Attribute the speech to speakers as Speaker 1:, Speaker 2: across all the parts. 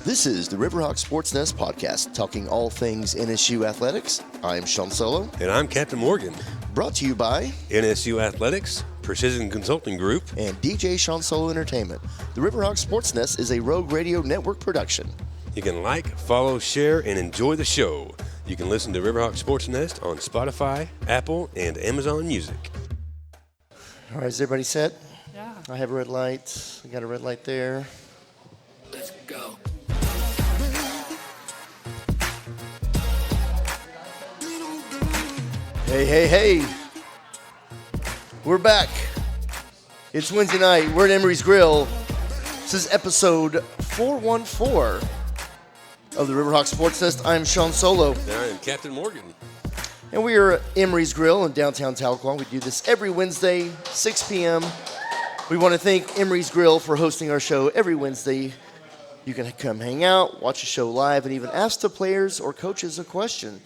Speaker 1: This is the Riverhawk SportsNest podcast, talking all things NSU athletics. I'm Sean Solo.
Speaker 2: And I'm Captain Morgan.
Speaker 1: Brought to you by
Speaker 2: NSU Athletics, Precision Consulting Group,
Speaker 1: and DJ Sean Solo Entertainment. The Riverhawk SportsNest is a Rogue Radio Network production.
Speaker 2: You can like, follow, share, and enjoy the show. You can listen to Riverhawk SportsNest on Spotify, Apple, and Amazon Music.
Speaker 1: All right, is everybody set?
Speaker 3: Yeah.
Speaker 1: I have a red light. I got a red light there.
Speaker 3: Let's go.
Speaker 1: Hey. We're back. It's Wednesday night. We're at Emery's Grill. This is episode 414 of the Riverhawk SportsNest. I'm Sean Solo.
Speaker 2: And I am Captain Morgan.
Speaker 1: And we are at Emery's Grill in downtown Tahlequah. We do this every Wednesday, 6 p.m. We want to thank Emery's Grill for hosting our show every Wednesday. You can come hang out, watch the show live, and even ask the players or coaches a question.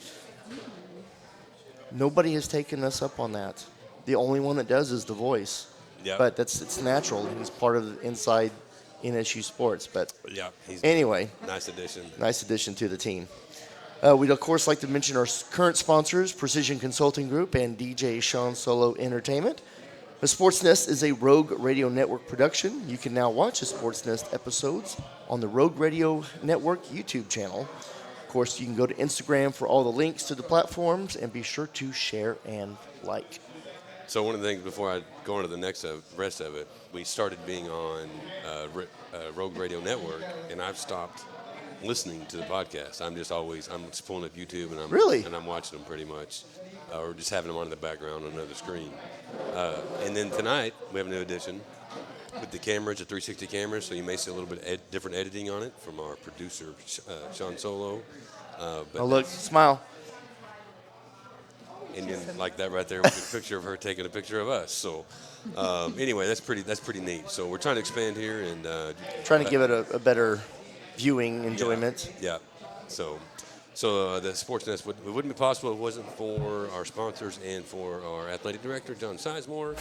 Speaker 1: Nobody has taken us up on that. The only one that does is The Voice.
Speaker 2: Yep.
Speaker 1: But it's natural. He's part of the inside NSU sports. But
Speaker 2: Yeah, he's
Speaker 1: anyway,
Speaker 2: nice addition.
Speaker 1: nice addition to the team. We'd, of course, like to mention our current sponsors, Precision Consulting Group and DJ Sean Solo Entertainment. The SportsNest is a Rogue Radio Network production. You can now watch the SportsNest episodes on the Rogue Radio Network YouTube channel. Of course, you can go to Instagram for all the links to the platforms, and be sure to share and like.
Speaker 2: So one of the things before I go into the next rest of it, we started being on Rogue Radio Network, and I've stopped listening to the podcast. I'm just pulling up YouTube and I'm watching them pretty much, or just having them on in the background on another screen. And then tonight we have a new addition with the camera. It's a 360 camera, so you may see a little bit different editing on it from our producer Sean Solo. But
Speaker 1: Oh, look, smile.
Speaker 2: and then like that right there with a picture of her taking a picture of us. So anyway, that's pretty neat. So we're trying to expand here and
Speaker 1: Trying to give it a better viewing enjoyment.
Speaker 2: Yeah. So the SportsNest wouldn't be possible if it wasn't for our sponsors and for our athletic director, John Sizemore.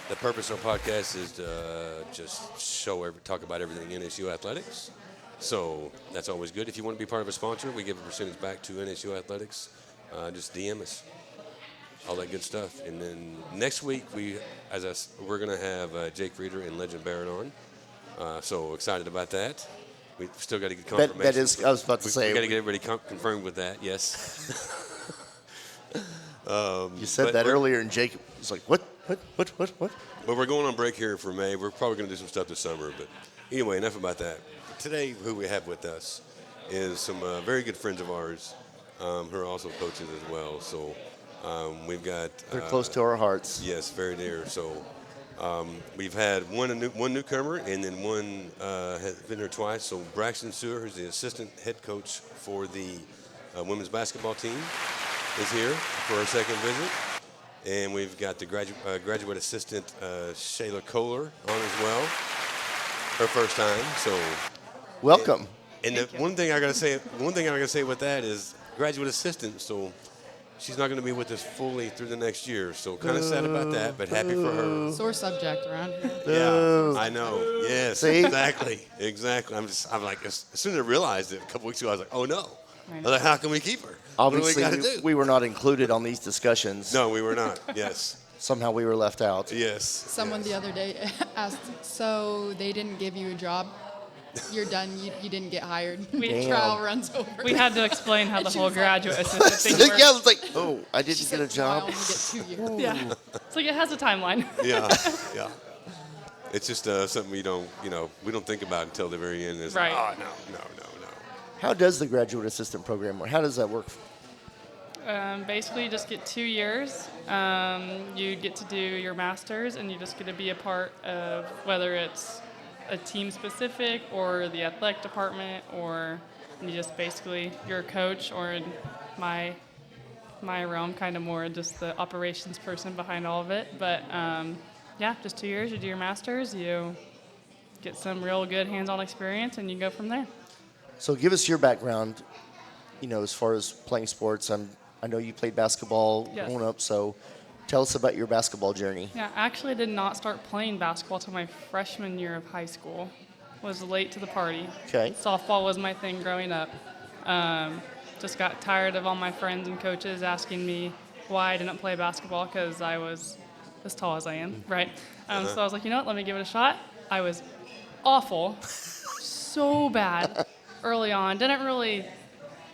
Speaker 2: The purpose of our podcast is to just talk about everything NSU athletics. So that's always good. If you want to be part of a sponsor, we give a percentage back to NSU athletics. Just DM us. All that good stuff. And then next week, we're going to have Jake Reeder and Legend Barrett on. So excited about that. We've still got to get confirmation.
Speaker 1: That is, I was about to say.
Speaker 2: We got to get everybody confirmed with that. Yes.
Speaker 1: You said that earlier, and Jake was like, "What?
Speaker 2: But we're going on break here for May. We're probably going to do some stuff this summer. But anyway, enough about that. Today, who we have with us is some very good friends of ours who are also coaches as well. So we've got.
Speaker 1: They're close to our hearts.
Speaker 2: Yes, very dear. So we've had one newcomer, and then one has been here twice. So Braxtyn Stewart, who's the assistant head coach for the women's basketball team, is here for our second visit. And we've got the graduate assistant Shayla Kohler on as well, her first time. So
Speaker 1: Welcome.
Speaker 2: And one thing I gotta say with that is graduate assistant. So she's not going to be with us fully through the next year, so kind of sad about that, but happy for her.
Speaker 3: Sore subject around here.
Speaker 2: Yeah, I know. Yes,
Speaker 1: See?
Speaker 2: exactly. I'm like, as soon as I realized it a couple weeks ago, I was like, oh no. I was like, how can we keep her?
Speaker 1: Obviously,
Speaker 2: what do we got to do?
Speaker 1: we were not included on these discussions.
Speaker 2: No, we were not. Yes.
Speaker 1: Somehow we were left out.
Speaker 2: Yes.
Speaker 3: Someone the other day asked, so they didn't give you a job? You're done. You didn't get hired.
Speaker 1: Damn.
Speaker 3: Trial runs over.
Speaker 4: We had to explain how the
Speaker 3: She
Speaker 4: whole
Speaker 3: was like-
Speaker 4: graduate assistant thing works.
Speaker 1: Yeah, I was like, oh, I
Speaker 3: She
Speaker 1: didn't
Speaker 3: said,
Speaker 1: get a
Speaker 3: "So I
Speaker 1: job.
Speaker 3: only get 2 years."
Speaker 4: Yeah. It's like it has a timeline.
Speaker 2: Yeah. It's just something we don't think about until the very end. It's
Speaker 4: Right.
Speaker 2: like, oh, no.
Speaker 1: How does the graduate assistant program work? How does that work?
Speaker 4: Basically, you just get 2 years. You get to do your master's, and you just get to be a part of whether it's a team specific or the athletic department, or you just basically you're a coach, or in my realm, kind of more just the operations person behind all of it. But yeah, just 2 years. You do your master's, you get some real good hands-on experience, and you go from there.
Speaker 1: So give us your background, as far as playing sports. I know you played basketball
Speaker 4: Yes.
Speaker 1: growing up, so tell us about your basketball journey.
Speaker 4: Yeah, I actually did not start playing basketball till my freshman year of high school. was late to the party.
Speaker 1: Okay.
Speaker 4: Softball was my thing growing up. Just got tired of all my friends and coaches asking me why I didn't play basketball because I was as tall as I am, right? So I was like, you know what, let me give it a shot. I was awful, so bad early on. Didn't really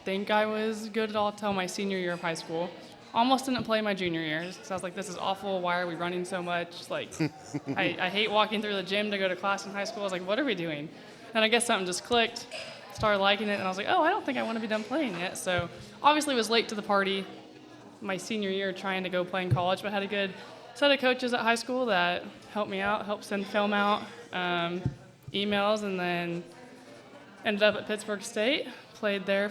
Speaker 4: think I was good at all until my senior year of high school. Almost didn't play my junior year. So I was like, this is awful. Why are we running so much? Like, I hate walking through the gym to go to class in high school. I was like, what are we doing? And I guess something just clicked. Started liking it, and I was like, oh, I don't think I want to be done playing yet. So obviously was late to the party my senior year trying to go play in college, but had a good set of coaches at high school that helped me out, helped send film out, emails, and then ended up at Pittsburgh State. Played there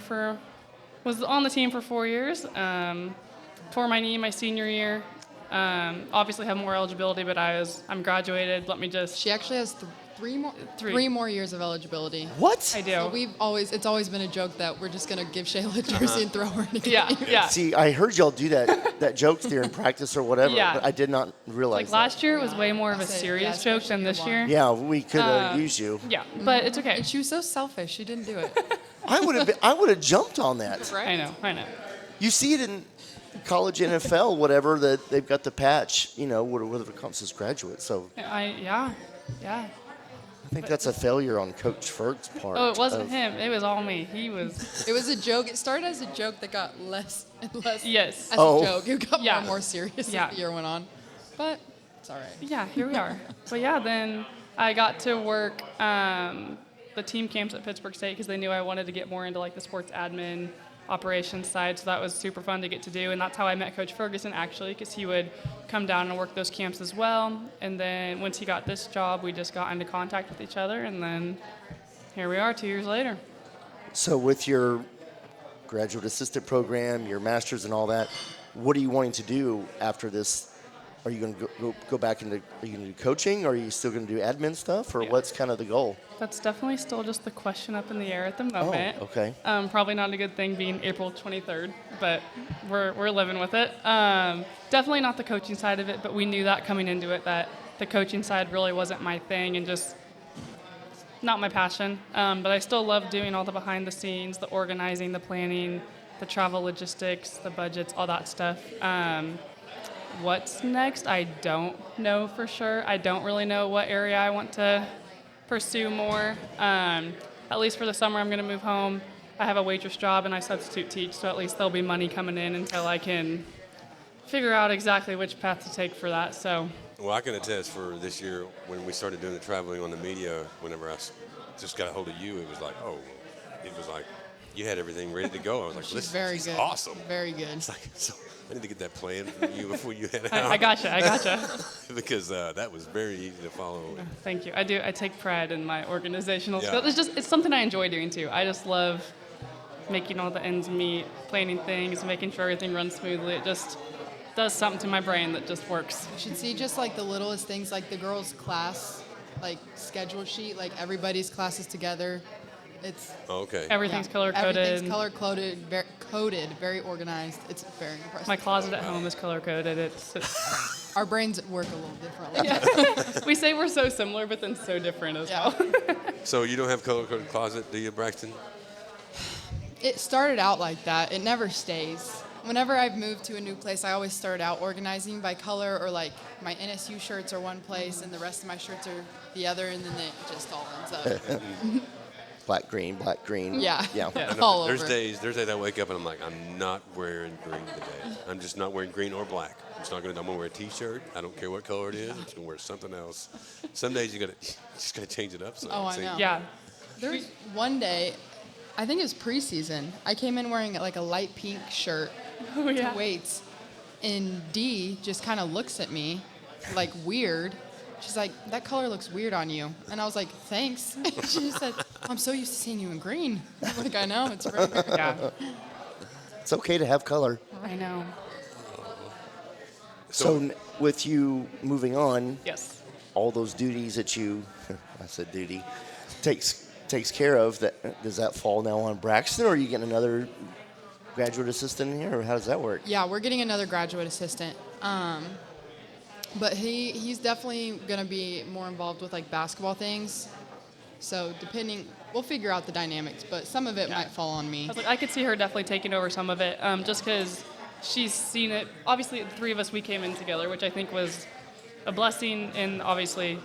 Speaker 4: was on the team for 4 years. Tore my knee my senior year. Obviously have more eligibility, but I'm graduated. Let me just.
Speaker 3: She actually has three more years of eligibility.
Speaker 1: What?
Speaker 4: I do.
Speaker 3: So it's always been a joke that we're just gonna give Shayla a jersey and throw her in a game.
Speaker 4: Yeah.
Speaker 1: See, I heard y'all do that joke during practice or whatever,
Speaker 4: Yeah.
Speaker 1: but I did not realize
Speaker 4: Like last year, it was way more of a
Speaker 3: I'll say,
Speaker 4: serious
Speaker 3: yeah,
Speaker 4: joke than this
Speaker 3: especially
Speaker 4: year.
Speaker 3: year
Speaker 1: that. Yeah, we could have used you.
Speaker 4: Yeah, but it's okay.
Speaker 3: And she was so selfish. She didn't do it.
Speaker 1: I would have jumped on that.
Speaker 3: Right?
Speaker 4: I know.
Speaker 1: You see it in college NFL, whatever, that they've got the patch, whatever comes as graduate. So
Speaker 4: Yeah.
Speaker 1: I think that's a failure on Coach Ferg's part.
Speaker 4: Oh, it wasn't him. It was all me. He was.
Speaker 3: It was a joke. It started as a joke that got less and less.
Speaker 4: Yes.
Speaker 3: As
Speaker 1: Oh.
Speaker 3: a joke. It got
Speaker 4: Yeah.
Speaker 3: more and more serious
Speaker 4: Yeah.
Speaker 3: as the year went on. But it's all right.
Speaker 4: Yeah, here we are. But yeah, then I got to work the team camps at Pittsburgh State because they knew I wanted to get more into like the sports admin operations side, so that was super fun to get to do, and that's how I met Coach Ferguson actually, because he would come down and work those camps as well, and then once he got this job, we just got into contact with each other, and then here we are 2 years later.
Speaker 1: So with your graduate assistant program, your master's and all that, what are you wanting to do after this? Are you going to go back into, are you going to do coaching, or are you still going to do admin stuff, or what's kind of the goal?
Speaker 4: That's definitely still just the question up in the air at the moment.
Speaker 1: Oh, okay.
Speaker 4: Probably not a good thing being April 23rd, but we're living with it. Definitely not the coaching side of it, but we knew that coming into it, that the coaching side really wasn't my thing and just not my passion. But I still love doing all the behind the scenes, the organizing, the planning, the travel logistics, the budgets, all that stuff. What's next? I don't know for sure. I don't really know what area I want to pursue more. At least for the summer, I'm going to move home. I have a waitress job and I substitute teach, so at least there'll be money coming in until I can figure out exactly which path to take for that. So.
Speaker 2: Well, I can attest for this year when we started doing the traveling on the media. Whenever I just got a hold of you, it was like you had everything ready to go. I was like,
Speaker 3: She's
Speaker 2: this
Speaker 3: very
Speaker 2: is
Speaker 3: good.
Speaker 2: awesome.
Speaker 3: Very good.
Speaker 2: It's like, so I need to get that plan from you before you head out.
Speaker 4: I gotcha.
Speaker 2: Because that was very easy to follow.
Speaker 4: Thank you. I take pride in my organizational
Speaker 2: Yeah.
Speaker 4: skills. It's something I enjoy doing too. I just love making all the ends meet, planning things, making sure everything runs smoothly. It just does something to my brain that just works.
Speaker 3: You should see just like the littlest things, like the girls' class, like schedule sheet, like everybody's classes together. It's
Speaker 2: Okay.
Speaker 4: Everything's color coded.
Speaker 3: Everything's color coded, very organized. It's very impressive.
Speaker 4: My closet at home is color coded. It's
Speaker 3: Our brains work a little differently.
Speaker 4: we say we're so similar, but then so different as well.
Speaker 2: So you don't have color-coded closet, do you, Braxton?
Speaker 3: It started out like that. It never stays. Whenever I've moved to a new place, I always start out organizing by color, or like my NSU shirts are one place and the rest of my shirts are the other, and then it just all ends up.
Speaker 1: Black, green.
Speaker 3: Yeah.
Speaker 2: I know,
Speaker 3: All
Speaker 2: there's
Speaker 3: over.
Speaker 2: days I wake up and I'm like, I'm not wearing green today. I'm just not wearing green or black. I'm gonna wear a T-shirt. I don't care what color it is. I'm just gonna wear something else. Some days you just gotta change it up. So
Speaker 3: Oh, I know.
Speaker 4: Yeah.
Speaker 3: There's one day, I think it was preseason, I came in wearing like a light pink shirt
Speaker 4: Oh, yeah.
Speaker 3: to weights, and Dee just kind of looks at me like weird. She's like, that color looks weird on you. And I was like, thanks. She just said, I'm so used to seeing you in green. I'm like, I know, it's rare.
Speaker 4: Yeah.
Speaker 1: It's okay to have color.
Speaker 4: I know.
Speaker 1: So with you moving on,
Speaker 4: Yes.
Speaker 1: all those duties that you, I said duty, takes care of, does that fall now on Braxton, or are you getting another graduate assistant in here, or how does that work?
Speaker 3: Yeah, we're getting another graduate assistant. But he's definitely going to be more involved with like basketball things. So we'll figure out the dynamics, but some of it might fall on me.
Speaker 4: I was like, I could see her definitely taking over some of it, just because she's seen it. Obviously, the three of us, we came in together, which I think was a blessing, and obviously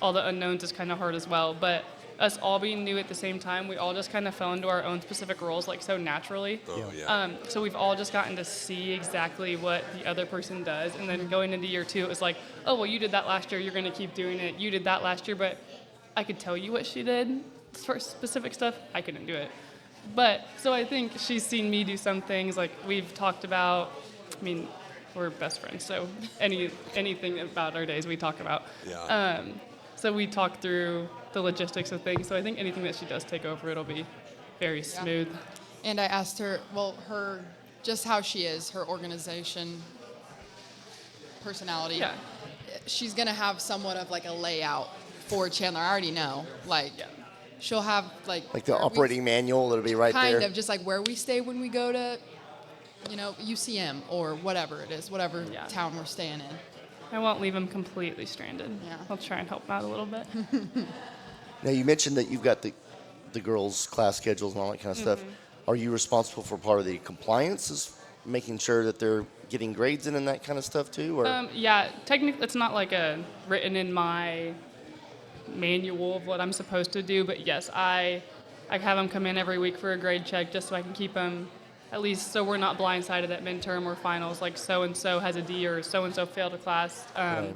Speaker 4: all the unknowns is kind of hard as well. But us all being new at the same time, we all just kind of fell into our own specific roles, like so naturally.
Speaker 2: Oh, yeah.
Speaker 4: So we've all just gotten to see exactly what the other person does. And then going into year 2, it was like, oh, well, you did that last year. You're going to keep doing it. You did that last year. But I could tell you what she did for specific stuff. I couldn't do it. But so I think she's seen me do some things like we've talked about. I mean, we're best friends. So anything about our days we talk about.
Speaker 2: Yeah.
Speaker 4: So we talk through the logistics of things. So I think anything that she does take over, it'll be very smooth.
Speaker 3: And I asked her, just how she is, her organization, personality.
Speaker 4: Yeah.
Speaker 3: She's going to have somewhat of like a layout for Chandler. I already know. She'll have
Speaker 1: Like the operating manual that'll be right there.
Speaker 3: Kind of just like where we stay when we go to, UCM or whatever it is, whatever town we're staying in.
Speaker 4: I won't leave him completely stranded.
Speaker 3: Yeah.
Speaker 4: I'll try and help him out a little bit.
Speaker 1: Now, you mentioned that you've got the girls' class schedules and all that kind of stuff. Are you responsible for part of the compliance, is making sure that they're getting grades in and that kind of stuff too? Or?
Speaker 4: Yeah, technically it's not like written in my manual of what I'm supposed to do, but yes, I have them come in every week for a grade check just so I can keep them, at least so we're not blindsided at midterm or finals, like so-and-so has a D or so-and-so failed a class.
Speaker 1: Right.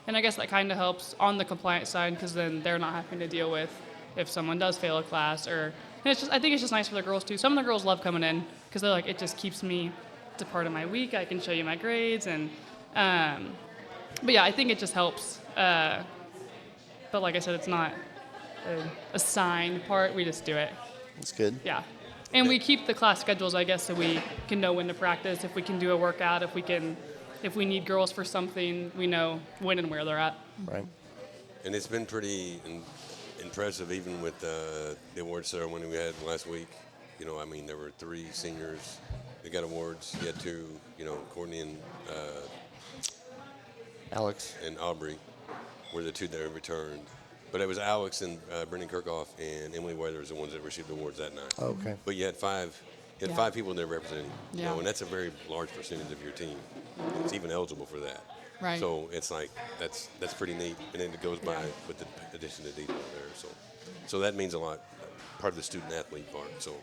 Speaker 4: And I guess that kind of helps on the compliance side because then they're not having to deal with if someone does fail a class and I think it's just nice for the girls too. Some of the girls love coming in because they're like, it just keeps me, it's a part of my week. I can show you my grades but yeah, I think it just helps. But like I said, it's not an assigned part. We just do it.
Speaker 1: That's good.
Speaker 4: Yeah. And we keep the class schedules, I guess, so we can know when to practice, if we can do a workout, if we need girls for something, we know when and where they're at.
Speaker 1: Right.
Speaker 2: And it's been pretty impressive, even with the award ceremony we had last week. There were 3 seniors that got awards. You had 2, Courtney and
Speaker 1: Alex
Speaker 2: and Aubrey were the 2 that returned. But it was Alex and Brendan Kirchhoff and Emily Weathers, the ones that received awards that night.
Speaker 1: Oh, okay.
Speaker 2: But you had 5 people there representing.
Speaker 3: Yeah.
Speaker 2: And that's a very large percentage of your team. It's even eligible for that.
Speaker 3: Right.
Speaker 2: So it's like that's pretty neat, and then it goes by with the addition of detail there. So that means a lot. Part of the student athlete part. So.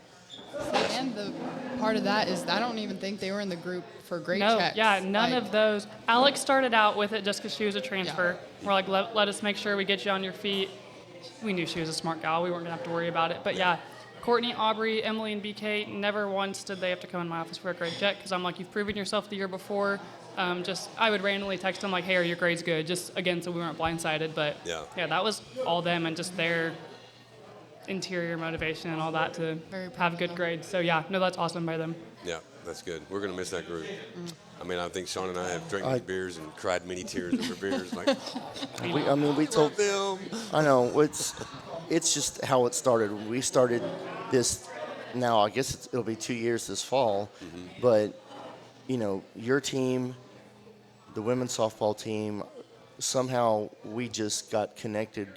Speaker 3: And the part of that is I don't even think they were in the group for grade checks.
Speaker 4: Yeah, none of those. Alex started out with it just because she was a transfer. Yeah. We're like, let us make sure we get you on your feet. We knew she was a smart gal. We weren't going to have to worry about it. But yeah, Courtney, Aubrey, Emily, and BK, never once did they have to come in my office for a grade check because I'm like, you've proven yourself the year before. I would randomly text them like, hey, are your grades good? Just, again, so we weren't blindsided. But yeah, that was all them and just their interior motivation and all that to have good grades. So yeah, no, that's awesome by them.
Speaker 2: Yeah, that's good. We're going to miss that group. I think Sean and I have drank beers and cried many tears over beers. Like,
Speaker 1: we told them. I know, it's just how it started. We started this now, I guess it'll be 2 years this fall, but, your team, the women's softball team, somehow we just got connected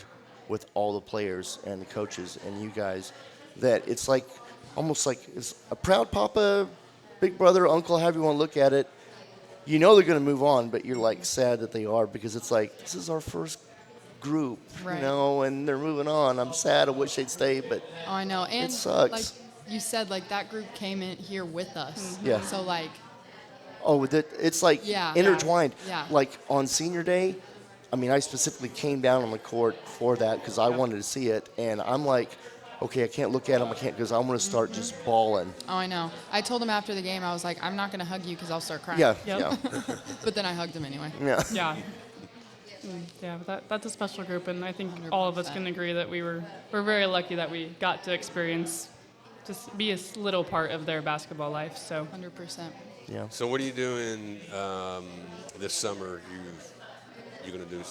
Speaker 1: with all the players and the coaches and you guys, that it's like almost like it's a proud papa, big brother, uncle, however you want to look at it. They're going to move on, but you're like sad that they are because it's like this is our first group,
Speaker 3: right.
Speaker 1: And they're moving on. I'm sad. I wish they'd stay, but
Speaker 3: I know, and
Speaker 1: it sucks.
Speaker 3: Like you said, like that group came in here with us.
Speaker 1: Yeah.
Speaker 3: So like.
Speaker 1: Oh, it's like intertwined.
Speaker 3: Yeah.
Speaker 1: Like on senior day. I specifically came down on the court for that because I wanted to see it, and I'm like, okay, I can't look at him, because I'm going to start just bawling.
Speaker 3: Oh, I know. I told him after the game, I was like, I'm not going to hug you because I'll start crying.
Speaker 1: Yeah.
Speaker 3: But then I hugged him anyway.
Speaker 1: Yeah.
Speaker 4: Yeah. Yeah, but that's a special group, and I think 100%. All of us can agree that we're very lucky that we got to experience, just be a little part of their basketball life. So
Speaker 3: 100%.
Speaker 1: Yeah.
Speaker 2: So what are you doing this summer? You're going to do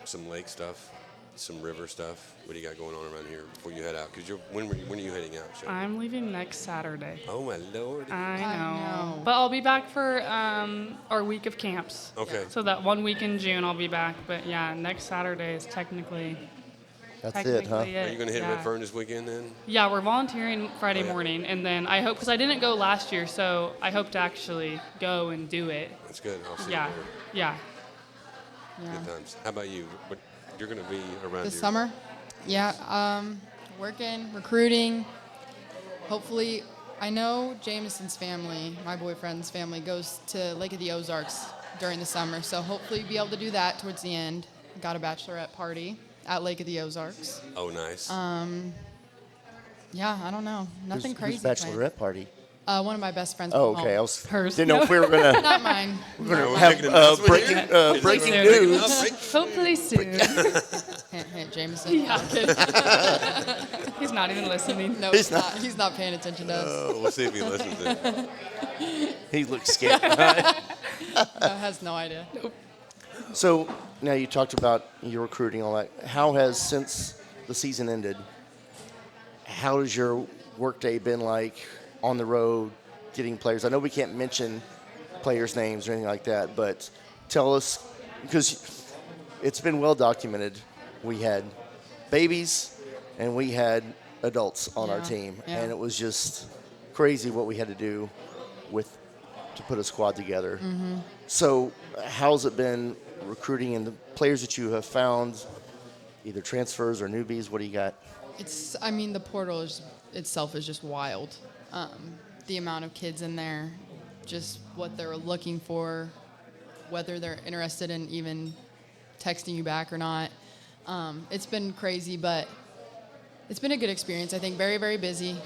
Speaker 2: some lake stuff, some river stuff. What do you got going on around here before you head out? Because when are you heading out, Shayla?
Speaker 4: I'm leaving next Saturday.
Speaker 2: Oh, my Lord.
Speaker 4: I know. But I'll be back for our week of camps.
Speaker 2: Okay.
Speaker 4: So that 1 week in June I'll be back. But yeah, next Saturday is technically
Speaker 1: That's it,
Speaker 4: technically
Speaker 1: huh?
Speaker 2: Are you going to hit
Speaker 4: yeah.
Speaker 2: Redfern this weekend then?
Speaker 4: Yeah, we're volunteering Friday
Speaker 2: Oh, yeah.
Speaker 4: morning, and then I hope, because I didn't go last year, so I hope to actually go and do it.
Speaker 2: That's good. I'll see
Speaker 4: Yeah,
Speaker 2: you there.
Speaker 4: yeah.
Speaker 3: Yeah.
Speaker 2: Good times. How about you? What, you're going to be around
Speaker 3: This
Speaker 2: here.
Speaker 3: summer, yeah, working, recruiting. Hopefully, I know Jameson's family, my boyfriend's family, goes to Lake of the Ozarks during the summer. So hopefully be able to do that towards the end. Got a bachelorette party at Lake of the Ozarks.
Speaker 2: Oh, nice.
Speaker 3: Yeah, I don't know. Nothing crazy.
Speaker 1: Whose
Speaker 3: planned.
Speaker 1: bachelorette party?
Speaker 3: One of my best friends.
Speaker 1: Oh,
Speaker 3: from
Speaker 1: okay. I
Speaker 3: home.
Speaker 1: was
Speaker 4: Hers.
Speaker 1: didn't know if we were gonna
Speaker 3: Not mine.
Speaker 2: We're
Speaker 1: have
Speaker 2: making an announcement
Speaker 1: breaking
Speaker 2: here?
Speaker 1: breaking
Speaker 4: Soon.
Speaker 1: news.
Speaker 4: Hopefully soon.
Speaker 3: Hint, hint, Jameson.
Speaker 4: Yeah. He's not even listening.
Speaker 3: No,
Speaker 1: He's
Speaker 3: he's not. He's not paying attention to us.
Speaker 2: Oh, we'll see if he listens then.
Speaker 1: He looks scared.
Speaker 3: No, has no idea.
Speaker 1: So now you talked about your recruiting, all that. How has, since the season ended, how has your workday been like on the road, getting players? I know we can't mention players' names or anything like that, but tell us, because it's been well documented. We had babies and we had adults on our
Speaker 3: Yeah,
Speaker 1: team,
Speaker 3: yeah.
Speaker 1: and it was just crazy what we had to do to put a squad together.
Speaker 3: Mm-hmm.
Speaker 1: So how's it been recruiting, and the players that you have found, either transfers or newbies? What do you got?
Speaker 3: I mean, the portal itself is just wild. The amount of kids in there, just what they're looking for, whether they're interested in even texting you back or not. It's been crazy, but it's been a good experience. I think very, very busy.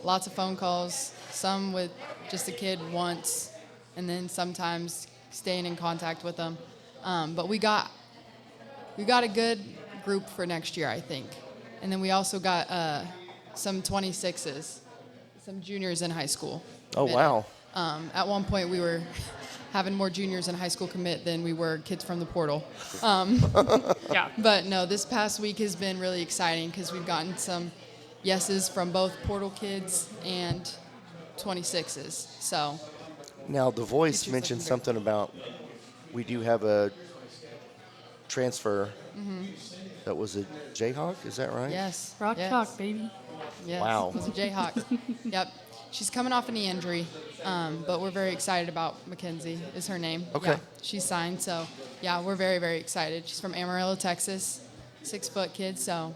Speaker 3: Lots of phone calls, some with just a kid once, and then sometimes staying in contact with them. But we got a good group for next year, I think. And then we also got some 26s, some juniors in high school.
Speaker 1: Oh,
Speaker 3: commit.
Speaker 1: wow.
Speaker 3: At one point, we were having more juniors in high school commit than we were kids from the portal.
Speaker 4: Yeah.
Speaker 3: But no, this past week has been really exciting because we've gotten some yeses from both portal kids and 26s. So
Speaker 1: Now, The Voice
Speaker 3: Future's
Speaker 1: mentioned
Speaker 3: looking
Speaker 1: something about we do have a transfer that was a Jayhawk, is that right?
Speaker 3: yes,
Speaker 4: Rock
Speaker 3: yes,
Speaker 4: chalk, baby.
Speaker 3: yes,
Speaker 1: Wow.
Speaker 3: it was a Jayhawk. Yep, she's coming off a knee injury, but we're very excited about Mackenzie. Is her name?
Speaker 1: Okay.
Speaker 3: Yeah, she's signed, so yeah, we're very, very excited. She's from Amarillo, Texas, 6-foot kid. So,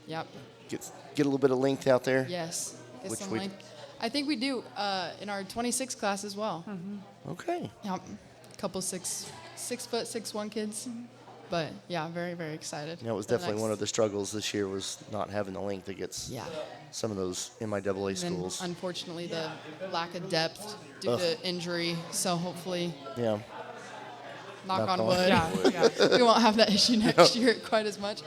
Speaker 3: yep,
Speaker 1: Get a little bit of length out there.
Speaker 3: yes. Get
Speaker 1: Which
Speaker 3: some
Speaker 1: we-
Speaker 3: length. I think we do in our 26 class as well.
Speaker 1: Okay.
Speaker 3: Yep, a couple 6-foot, 6'1" kids. But yeah, very, very excited.
Speaker 1: That was
Speaker 3: for the
Speaker 1: definitely
Speaker 3: next-
Speaker 1: one of the struggles this year, was not having the length against
Speaker 3: Yeah.
Speaker 1: some of those MIAA
Speaker 3: And then,
Speaker 1: schools.
Speaker 3: unfortunately, the lack of depth due
Speaker 1: Ugh.
Speaker 3: to injury. So hopefully,
Speaker 1: Yeah.
Speaker 3: knock
Speaker 1: Knock
Speaker 3: on
Speaker 1: on
Speaker 3: wood,
Speaker 4: Yeah, yeah.
Speaker 3: we won't have that issue next year quite as much.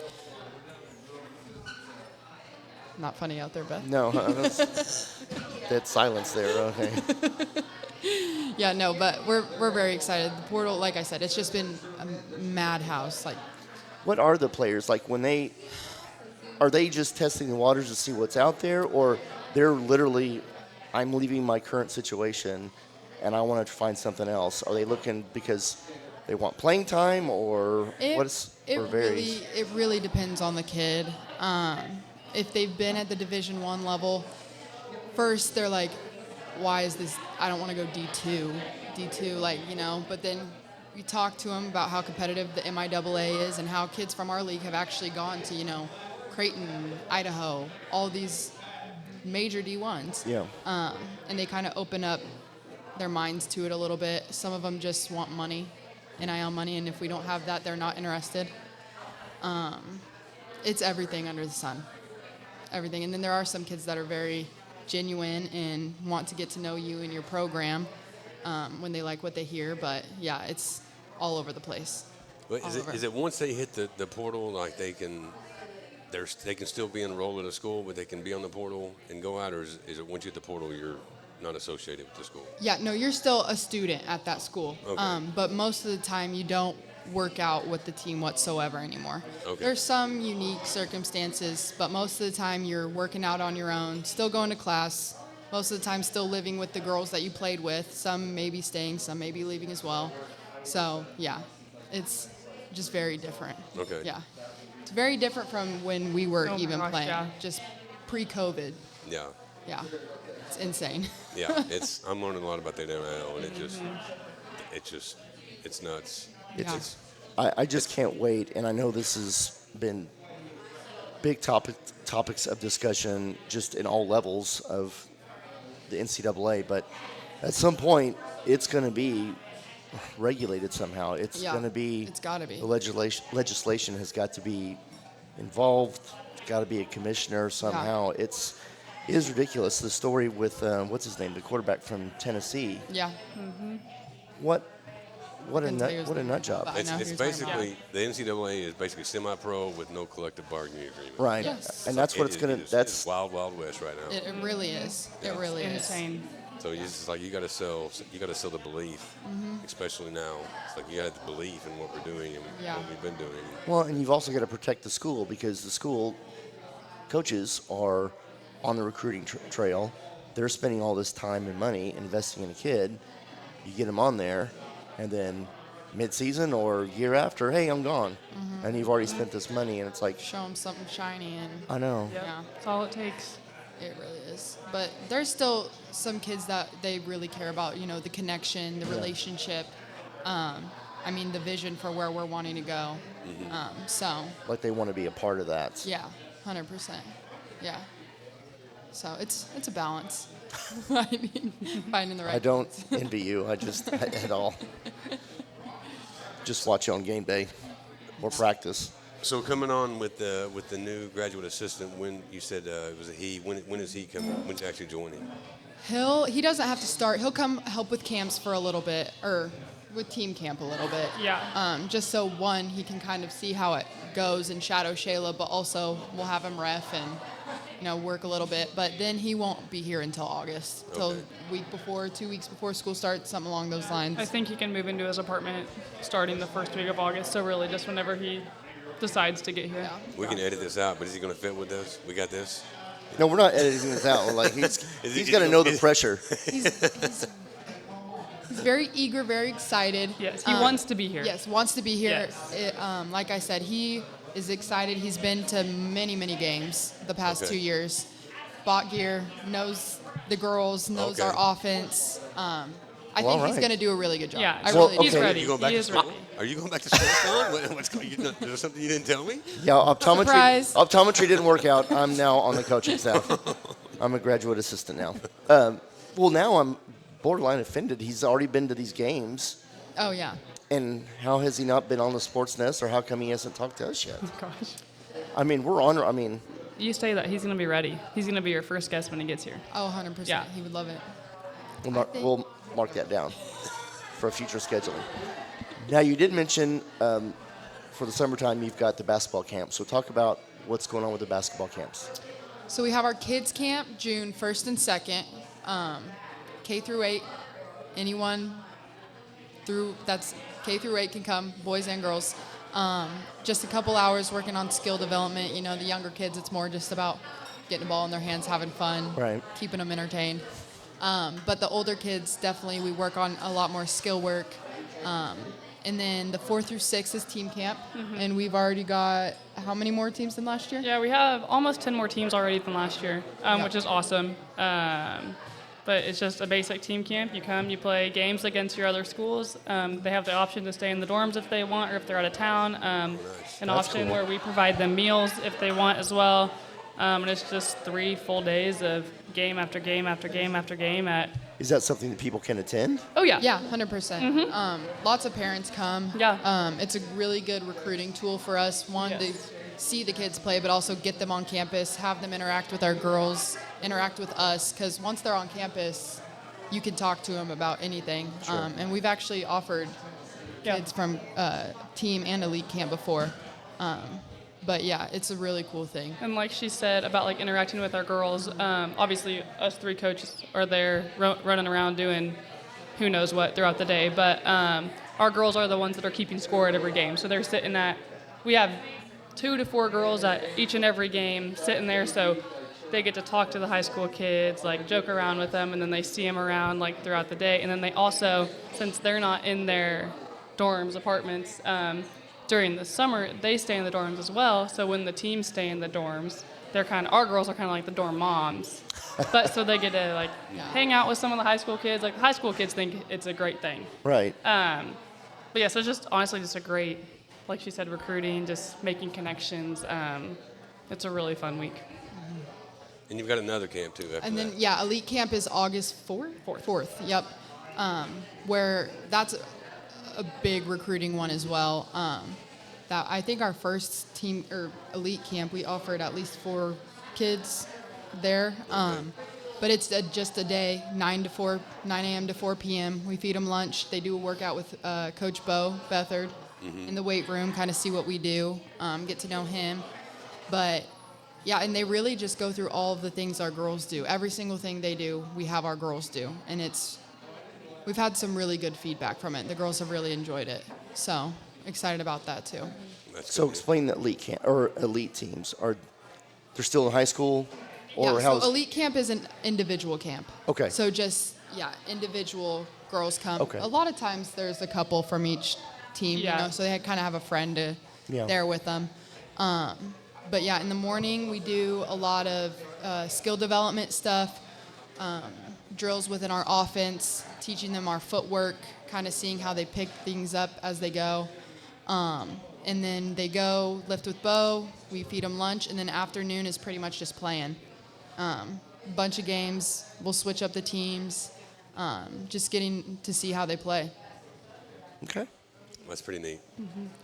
Speaker 3: Not funny out there, Beth.
Speaker 1: No, that silence there. Okay.
Speaker 3: Yeah, no, but we're very excited. The portal, like I said, it's just been a madhouse. Like,
Speaker 1: What are the players like when are they just testing the waters to see what's out there, or they're literally, I'm leaving my current situation and I want to find something else? Are they looking because they want playing time, or or varies?
Speaker 3: it really depends on the kid. If they've been at the Division I level, first they're like, why is this? I don't want to go D2, like, you know. But then you talk to them about how competitive the MIAA is and how kids from our league have actually gone to, you know, Creighton, Idaho, all these major D1s.
Speaker 1: Yeah.
Speaker 3: And they kind of open up their minds to it a little bit. Some of them just want money, NIL money, and if we don't have that, they're not interested. It's everything under the sun. Everything. And then there are some kids that are very genuine and want to get to know you and your program when they like what they hear. But yeah, it's all over the place.
Speaker 2: But
Speaker 3: All over.
Speaker 2: is it once they hit the portal, like they can still be enrolled at a school, but they can be on the portal and go out, or is it once you hit the portal, you're not associated with the school?
Speaker 3: Yeah, no, you're still a student at that school.
Speaker 2: Okay.
Speaker 3: But most of the time you don't work out with the team whatsoever anymore.
Speaker 2: Okay.
Speaker 3: There's some unique circumstances, but most of the time you're working out on your own, still going to class, most of the time still living with the girls that you played with. Some may be staying, some may be leaving as well. So, yeah, it's just very different.
Speaker 2: Okay.
Speaker 3: Yeah. It's very different from when we were
Speaker 4: Oh my
Speaker 3: even
Speaker 4: gosh,
Speaker 3: playing,
Speaker 4: yeah.
Speaker 3: just pre-COVID.
Speaker 2: Yeah.
Speaker 3: Yeah, it's insane.
Speaker 2: Yeah. I'm learning a lot about the NIL, and it's nuts.
Speaker 3: Yeah.
Speaker 1: I just can't wait, and I know this has been big topics of discussion just in all levels of the NCAA, but at some point it's going to be regulated somehow. It's
Speaker 3: Yeah,
Speaker 1: going to be.
Speaker 3: it's gotta be.
Speaker 1: The legislation has got to be involved. It's got to be a commissioner somehow. It is ridiculous. The story with what's his name, the quarterback from Tennessee.
Speaker 3: Yeah.
Speaker 1: What a
Speaker 3: Couldn't tell you his
Speaker 1: nut
Speaker 3: name,
Speaker 1: job.
Speaker 3: but I know who
Speaker 2: It's
Speaker 3: you're talking about.
Speaker 2: basically the NCAA is basically semi-pro with no collective bargaining agreement.
Speaker 1: Right.
Speaker 3: Yes.
Speaker 1: And that's what it's going to. That's
Speaker 2: it's wild, wild west right now.
Speaker 3: It really is. It really is.
Speaker 4: Insane.
Speaker 2: So it's just like you got to sell the belief, especially now. It's like you got the belief in what we're doing and
Speaker 3: Yeah.
Speaker 2: what we've been doing.
Speaker 1: well, and you've also got to protect the school because the school coaches are on the recruiting trail. They're spending all this time and money investing in a kid. You get them on there, and then mid-season or year after, hey, I'm gone, and you've already spent this money, and it's like,
Speaker 3: Show them something shiny, and
Speaker 1: I know.
Speaker 4: Yep.
Speaker 3: Yeah.
Speaker 4: That's all it takes.
Speaker 3: it really is. But there's still some kids that they really care about, the connection, the relationship. I mean, the vision for where we're wanting to go. So,
Speaker 1: Like they want to be a part of that.
Speaker 3: yeah, 100%. Yeah. So it's a balance. Finding the right
Speaker 1: I don't
Speaker 3: balance.
Speaker 1: envy you. I just at all. Just watch you on game day or practice.
Speaker 2: So coming on with the new graduate assistant, when you said it was a he, when is he coming? When's he actually joining?
Speaker 3: He doesn't have to start. He'll come help with camps for a little bit, or with team camp a little bit.
Speaker 4: Yeah.
Speaker 3: Just so he can kind of see how it goes and shadow Shayla, but also we'll have him ref and work a little bit. But then he won't be here until August, till
Speaker 2: Okay.
Speaker 3: week before, 2 weeks before school starts, something along those lines.
Speaker 4: I think he can move into his apartment starting the first week of August. So really, just whenever he decides to get here.
Speaker 3: Yeah.
Speaker 2: We can edit this out, but is he going to fit with this? We got this.
Speaker 1: No, we're not editing this out. Like he's got to know the pressure.
Speaker 3: He's very eager, very excited.
Speaker 4: Yes, he wants to be here.
Speaker 3: Yes, wants to be here.
Speaker 4: Yes.
Speaker 3: Like I said, he is excited. He's been to many, many games the past
Speaker 2: Okay.
Speaker 3: 2 years. Bought gear, knows the girls, knows
Speaker 2: Okay.
Speaker 3: our offense. I
Speaker 1: Well,
Speaker 3: think he's
Speaker 1: right.
Speaker 3: going to do a really good job.
Speaker 4: Yeah,
Speaker 3: I
Speaker 1: Well,
Speaker 3: really do.
Speaker 4: he's
Speaker 1: okay.
Speaker 4: ready.
Speaker 2: You going back
Speaker 4: He
Speaker 2: to
Speaker 4: is
Speaker 2: school?
Speaker 4: ready.
Speaker 2: Are you going back to school, Sean? What's going? Is there something you didn't tell me?
Speaker 1: Yeah,
Speaker 3: Surprise.
Speaker 1: optometry didn't work out. I'm now on the coaching staff. I'm a graduate assistant now. Well, now I'm borderline offended. He's already been to these games,
Speaker 3: Oh, yeah.
Speaker 1: and how has he not been on the SportsNest, or how come he hasn't talked to us yet?
Speaker 4: Gosh.
Speaker 1: I mean, we're on. I mean,
Speaker 4: You say that he's going to be ready. He's going to be your first guest when he gets here.
Speaker 3: Oh, 100%.
Speaker 4: Yeah.
Speaker 3: He would love it.
Speaker 1: we'll mark that down for future scheduling. Now, you did mention for the summertime you've got the basketball camp. So talk about what's going on with the basketball camps.
Speaker 3: So we have our kids camp June 1st and 2nd, K through 8. Anyone that's K through 8 can come, boys and girls. Just a couple hours working on skill development. The younger kids, it's more just about getting the ball in their hands, having fun,
Speaker 1: Right.
Speaker 3: keeping them entertained. But the older kids, definitely we work on a lot more skill work. And then the 4 through 6 is team camp, and we've already got how many more teams than last year?
Speaker 4: Yeah, we have almost 10 more teams already than last year, which is awesome. But it's just a basic team camp. You come, you play games against your other schools. They have the option to stay in the dorms if they want, or if they're out of town. An
Speaker 1: That's
Speaker 4: option
Speaker 1: cool.
Speaker 4: where we provide them meals if they want as well. And it's just 3 full days of game after game after game after game at.
Speaker 1: Is that something that people can attend?
Speaker 4: Oh yeah.
Speaker 3: Yeah, 100%. Lots of parents come.
Speaker 4: Yeah.
Speaker 3: It's a really good recruiting tool for us. One,
Speaker 4: Yes.
Speaker 3: to see the kids play, but also get them on campus, have them interact with our girls, interact with us, because once they're on campus, you can talk to them about anything. And we've actually offered
Speaker 4: Yeah.
Speaker 3: kids from team and elite camp before. But yeah, it's a really cool thing.
Speaker 4: And like she said about like interacting with our girls, obviously us 3 coaches are there running around doing who knows what throughout the day, but our girls are the ones that are keeping score at every game. So they're sitting we have 2 to 4 girls at each and every game sitting there, so they get to talk to the high school kids, like joke around with them, and then they see them around like throughout the day. And then they also, since they're not in their dorms, apartments, during the summer, they stay in the dorms as well. So when the teams stay in the dorms, our girls are kind of like the dorm moms. But so they get to like hang out with some of the high school kids. Like high school kids think it's a great thing.
Speaker 1: Right.
Speaker 4: But yeah, so just honestly just a great, like she said, recruiting, just making connections. It's a really fun week.
Speaker 2: And you've got another camp too after
Speaker 3: And then,
Speaker 2: that.
Speaker 3: Elite Camp is August 4th? 4th, yep. Where that's a big recruiting one as well. That I think our first team or Elite Camp, we offered at least 4 kids there. But it's just a day, 9 a.m. to 4 p.m. We feed them lunch. They do a workout with Coach Bo Bethard in the weight room, kind of see what we do, get to know him. But yeah, and they really just go through all of the things our girls do. Every single thing they do, we have our girls do. And we've had some really good feedback from it. The girls have really enjoyed it. So excited about that too.
Speaker 2: That's
Speaker 1: So
Speaker 2: good.
Speaker 1: explain the elite camp or elite teams. They're still in high school, or
Speaker 3: Yeah,
Speaker 1: how's
Speaker 3: so Elite Camp is an individual camp.
Speaker 1: Okay.
Speaker 3: So just, individual girls come.
Speaker 1: Okay.
Speaker 3: A lot of times there's a couple from each team,
Speaker 4: Yeah.
Speaker 3: so they kind of have a friend there with them. But yeah, in the morning we do a lot of skill development stuff, drills within our offense, teaching them our footwork, kind of seeing how they pick things up as they go. And then they go lift with Bo, we feed them lunch, and then afternoon is pretty much just playing. Bunch of games, we'll switch up the teams, just getting to see how they play.
Speaker 1: Okay.
Speaker 2: That's pretty neat.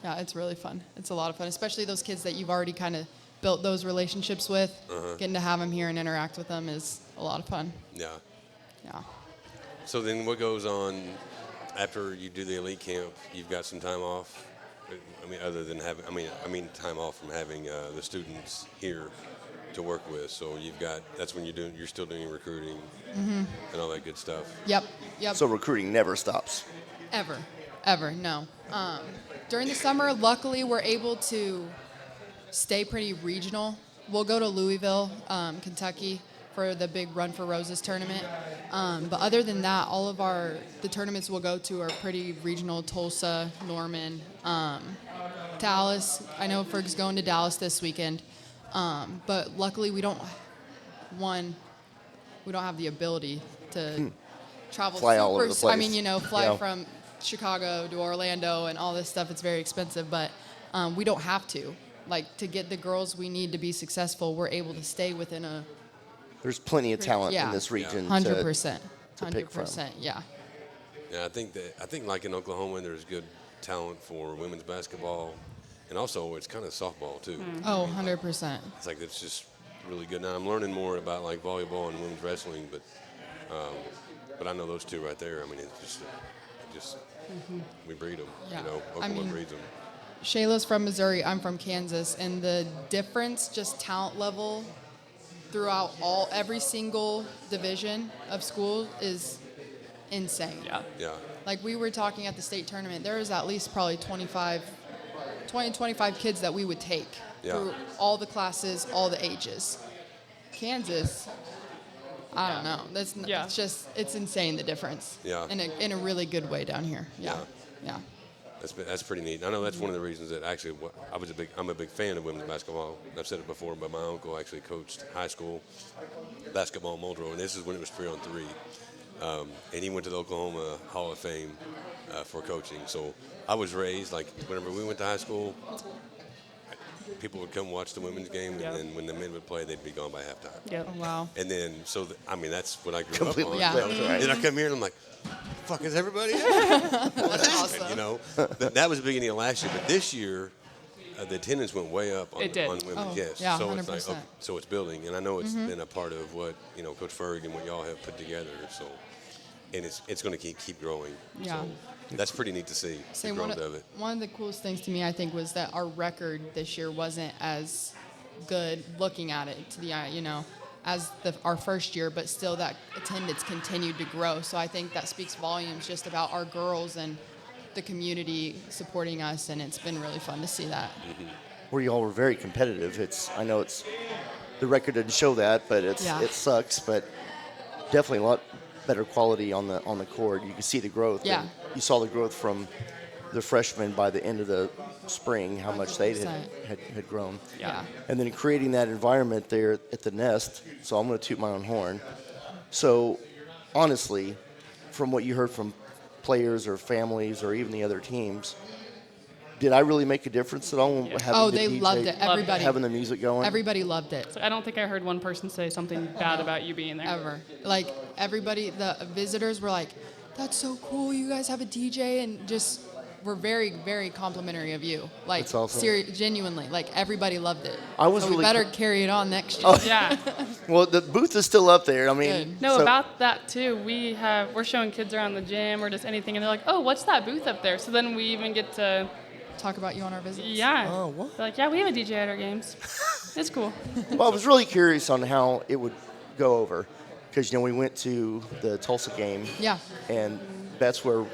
Speaker 3: Yeah, it's really fun. It's a lot of fun, especially those kids that you've already kind of built those relationships with. Getting to have them here and interact with them is a lot of fun.
Speaker 2: Yeah.
Speaker 3: Yeah.
Speaker 2: So then what goes on after you do the elite camp? You've got some time off. I mean, other than having, I mean time off from having the students here to work with. So that's when you're still doing recruiting and all that good stuff.
Speaker 3: Yep.
Speaker 1: So recruiting never stops.
Speaker 3: Ever, no. During the summer, luckily, we're able to stay pretty regional. We'll go to Louisville, Kentucky for the big Run for Roses tournament. But other than that, all of the tournaments we'll go to are pretty regional. Tulsa, Norman, Dallas. I know Ferg's going to Dallas this weekend. But luckily, we don't have the ability to travel
Speaker 1: Fly all over the
Speaker 3: I
Speaker 1: place.
Speaker 3: mean, fly from Chicago to Orlando and all this stuff. It's very expensive, but we don't have to. Like, to get the girls we need to be successful, we're able to stay within a
Speaker 1: There's plenty of talent in
Speaker 3: Yeah.
Speaker 1: this region.
Speaker 3: 100%.
Speaker 1: to pick from.
Speaker 3: 100%, yeah.
Speaker 2: Yeah, I think like in Oklahoma, there's good talent for women's basketball, and also it's kind of softball too.
Speaker 3: Oh, 100%.
Speaker 2: It's like it's just really good. Now I'm learning more about like volleyball and women's wrestling, but I know those two right there. I mean, it's just we breed them.
Speaker 3: Yeah.
Speaker 2: Oklahoma breeds them.
Speaker 3: Shayla's from Missouri, I'm from Kansas, and the difference, just talent level, throughout every single division of school is insane.
Speaker 4: Yeah.
Speaker 2: Yeah.
Speaker 3: Like, we were talking at the state tournament, there was at least probably 20, 25 kids that we would take through all the classes, all the ages. Kansas, I don't know. It's insane, the difference.
Speaker 2: Yeah.
Speaker 3: In a really good way down here. Yeah.
Speaker 2: That's pretty neat. I know that's one of the reasons that actually I'm a big fan of women's basketball. I've said it before, but my uncle actually coached high school basketball in Muldrow, and this is when it was 3-on-3. And he went to the Oklahoma Hall of Fame for coaching. So I was raised, like, whenever we went to high school, people would come watch the women's game, and then when the men would play, they'd be gone by halftime.
Speaker 4: Yep.
Speaker 3: Oh, wow.
Speaker 2: And then, that's what I grew
Speaker 1: Completely
Speaker 2: up on.
Speaker 1: flipped, right?
Speaker 2: And I come here and I'm like, fuck is everybody here?
Speaker 3: That's awesome.
Speaker 2: That was the beginning of last year, but this year the attendance went way up on,
Speaker 4: It did.
Speaker 2: on women.
Speaker 3: Oh,
Speaker 2: Yes,
Speaker 3: yeah,
Speaker 2: so it's
Speaker 3: 100%.
Speaker 2: so it's building, and I know it's been a part of what Coach Ferg and what y'all have put together. So, and it's going to keep growing.
Speaker 3: Yeah.
Speaker 2: So that's pretty neat to see the growth of it.
Speaker 3: One of the coolest things to me, I think, was that our record this year wasn't as good looking at it to the eye, as our first year, but still that attendance continued to grow. So I think that speaks volumes just about our girls and the community supporting us, and it's been really fun to see that.
Speaker 1: Where you all were very competitive. I know the record didn't show that, but it sucks. But definitely a lot better quality on the court. You can see the growth.
Speaker 3: Yeah.
Speaker 1: And you saw the growth from the freshmen by the end of the spring, how much they
Speaker 3: 100%.
Speaker 1: had grown.
Speaker 3: Yeah.
Speaker 1: And then creating that environment there at the Nest. So I'm going to toot my own horn. So honestly, from what you heard from players or families or even the other teams, did I really make a difference at all?
Speaker 4: Yeah.
Speaker 1: Having
Speaker 3: Oh,
Speaker 1: the
Speaker 3: they
Speaker 1: DJ,
Speaker 3: loved it. Everybody.
Speaker 1: having the music going.
Speaker 3: Everybody loved it.
Speaker 4: So I don't think I heard one person say something bad about you being there.
Speaker 3: Ever. Like, everybody, the visitors were like, that's so cool. You guys have a DJ, and just were very, very complimentary of you. Like,
Speaker 1: That's awesome.
Speaker 3: genuinely. Like, everybody loved it.
Speaker 1: I was
Speaker 3: so
Speaker 1: really
Speaker 3: we better
Speaker 1: co-
Speaker 3: carry it on next year.
Speaker 1: Oh,
Speaker 4: Yeah.
Speaker 1: well, the booth is still up there. I mean,
Speaker 3: Good.
Speaker 4: No,
Speaker 1: so-
Speaker 4: about that too. We're showing kids around the gym or just anything, and they're like, "Oh, what's that booth up there?" So then we even get to,
Speaker 3: Talk about you on our visits.
Speaker 4: yeah.
Speaker 1: Oh, what?
Speaker 4: They're like, "Yeah, we have a DJ at our games. It's cool."
Speaker 1: Well, I was really curious on how it would go over, because we went to the Tulsa game,
Speaker 3: Yeah.
Speaker 1: and that's where